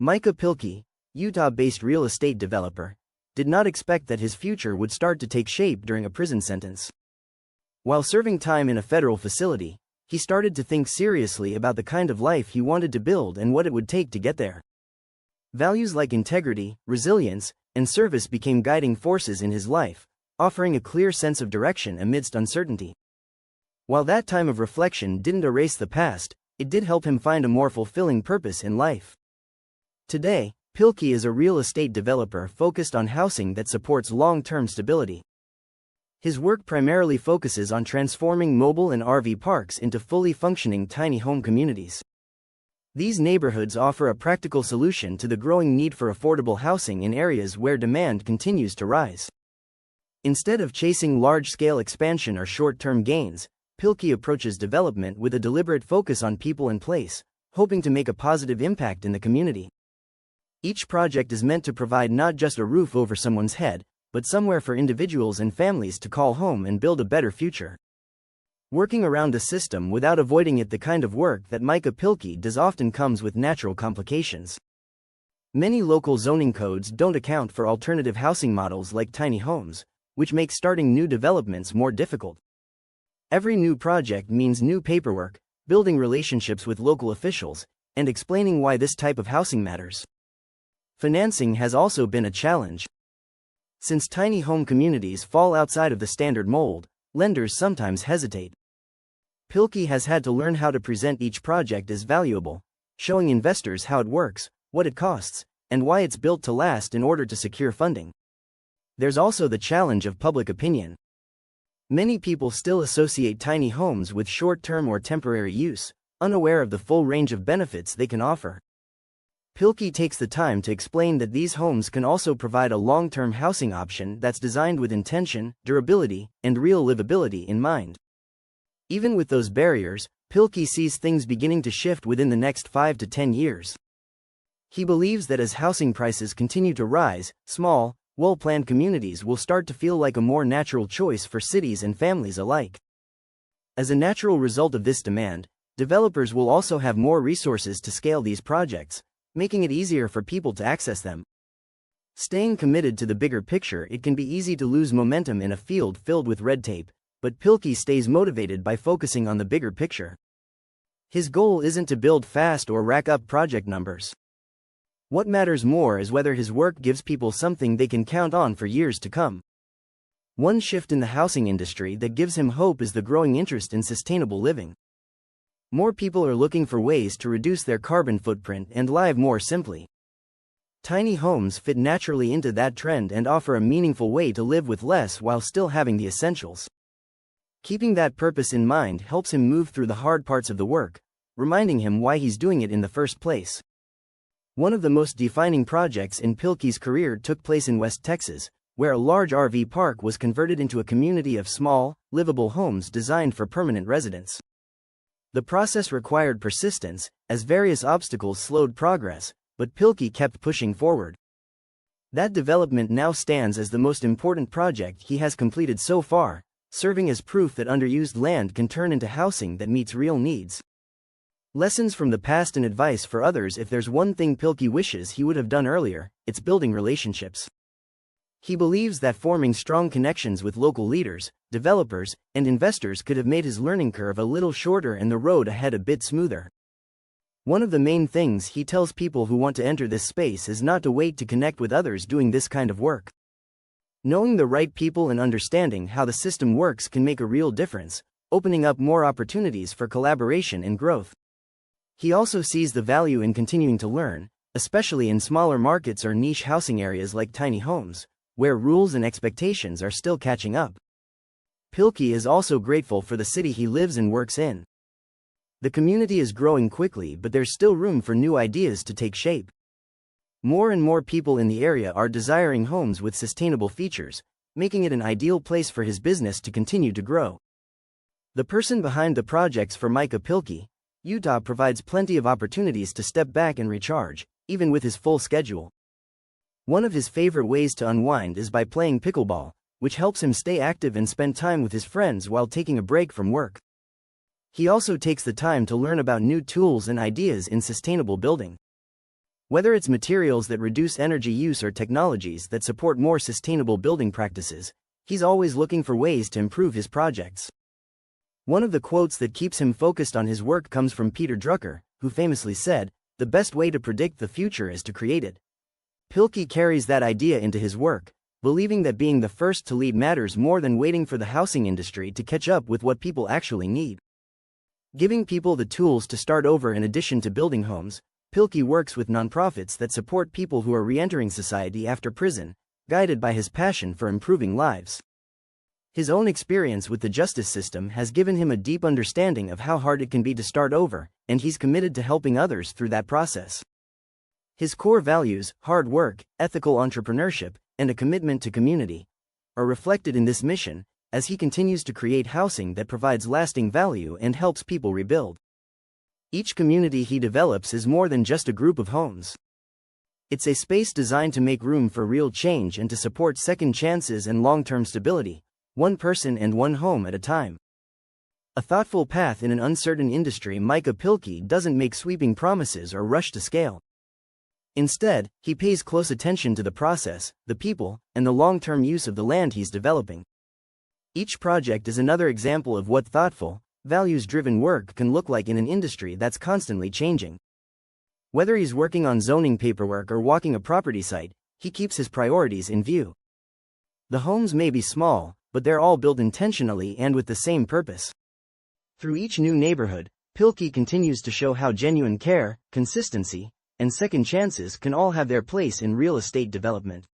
Micah Pilkey, Utah-based real estate developer, did not expect that his future would start to take shape during a prison sentence. While serving time in a federal facility, he started to think seriously about the kind of life he wanted to build and what it would take to get there. Values like integrity, resilience, and service became guiding forces in his life, offering a clear sense of direction amidst uncertainty. While that time of reflection didn't erase the past, it did help him find a more fulfilling purpose in life. Today, Pilkey is a real estate developer focused on housing that supports long-term stability. His work primarily focuses on transforming mobile and RV parks into fully functioning tiny home communities. These neighborhoods offer a practical solution to the growing need for affordable housing in areas where demand continues to rise. Instead of chasing large-scale expansion or short-term gains, Pilkey approaches development with a deliberate focus on people and place, hoping to make a positive impact in the community. Each project is meant to provide not just a roof over someone's head, but somewhere for individuals and families to call home and build a better future. Working around a system without avoiding it, the kind of work that Micah Pilkey does often comes with natural complications. Many local zoning codes don't account for alternative housing models like tiny homes, which makes starting new developments more difficult. Every new project means new paperwork, building relationships with local officials, and explaining why this type of housing matters. Financing has also been a challenge. Since tiny home communities fall outside of the standard mold, lenders sometimes hesitate. Pilkey has had to learn how to present each project as valuable, showing investors how it works, what it costs, and why it's built to last in order to secure funding. There's also the challenge of public opinion. Many people still associate tiny homes with short-term or temporary use, unaware of the full range of benefits they can offer. Pilkey takes the time to explain that these homes can also provide a long-term housing option that's designed with intention, durability, and real livability in mind. Even with those barriers, Pilkey sees things beginning to shift within the next 5 to 10 years. He believes that as housing prices continue to rise, small, well-planned communities will start to feel like a more natural choice for cities and families alike. As a natural result of this demand, developers will also have more resources to scale these projects, making it easier for people to access them. Staying committed to the bigger picture, it can be easy to lose momentum in a field filled with red tape, but Pilkey stays motivated by focusing on the bigger picture. His goal isn't to build fast or rack up project numbers. What matters more is whether his work gives people something they can count on for years to come. One shift in the housing industry that gives him hope is the growing interest in sustainable living. More people are looking for ways to reduce their carbon footprint and live more simply. Tiny homes fit naturally into that trend and offer a meaningful way to live with less while still having the essentials. Keeping that purpose in mind helps him move through the hard parts of the work, reminding him why he's doing it in the first place. One of the most defining projects in Pilkey's career took place in West Texas, where a large RV park was converted into a community of small, livable homes designed for permanent residence. The process required persistence, as various obstacles slowed progress, but Pilkey kept pushing forward. That development now stands as the most important project he has completed so far, serving as proof that underused land can turn into housing that meets real needs. Lessons from the past and advice for others: if there's one thing Pilkey wishes he would have done earlier, it's building relationships. He believes that forming strong connections with local leaders, developers, and investors could have made his learning curve a little shorter and the road ahead a bit smoother. One of the main things he tells people who want to enter this space is not to wait to connect with others doing this kind of work. Knowing the right people and understanding how the system works can make a real difference, opening up more opportunities for collaboration and growth. He also sees the value in continuing to learn, especially in smaller markets or niche housing areas like tiny homes, where rules and expectations are still catching up. Pilkey is also grateful for the city he lives and works in. The community is growing quickly, but there's still room for new ideas to take shape. More and more people in the area are desiring homes with sustainable features, making it an ideal place for his business to continue to grow. The person behind the projects for Micah Pilkey, Utah provides plenty of opportunities to step back and recharge, even with his full schedule. One of his favorite ways to unwind is by playing pickleball, which helps him stay active and spend time with his friends while taking a break from work. He also takes the time to learn about new tools and ideas in sustainable building. Whether it's materials that reduce energy use or technologies that support more sustainable building practices, he's always looking for ways to improve his projects. One of the quotes that keeps him focused on his work comes from Peter Drucker, who famously said, "The best way to predict the future is to create it." Pilkey carries that idea into his work, believing that being the first to lead matters more than waiting for the housing industry to catch up with what people actually need. Giving people the tools to start over in addition to building homes, Pilkey works with nonprofits that support people who are re-entering society after prison, guided by his passion for improving lives. His own experience with the justice system has given him a deep understanding of how hard it can be to start over, and he's committed to helping others through that process. His core values, hard work, ethical entrepreneurship, and a commitment to community, are reflected in this mission, as he continues to create housing that provides lasting value and helps people rebuild. Each community he develops is more than just a group of homes. It's a space designed to make room for real change and to support second chances and long-term stability, one person and one home at a time. A thoughtful path in an uncertain industry. Micah Pilkey doesn't make sweeping promises or rush to scale. Instead, he pays close attention to the process, the people, and the long-term use of the land he's developing. Each project is another example of what thoughtful, values-driven work can look like in an industry that's constantly changing. Whether he's working on zoning paperwork or walking a property site, he keeps his priorities in view. The homes may be small, but they're all built intentionally and with the same purpose. Through each new neighborhood, Pilkey continues to show how genuine care, consistency, and second chances can all have their place in real estate development.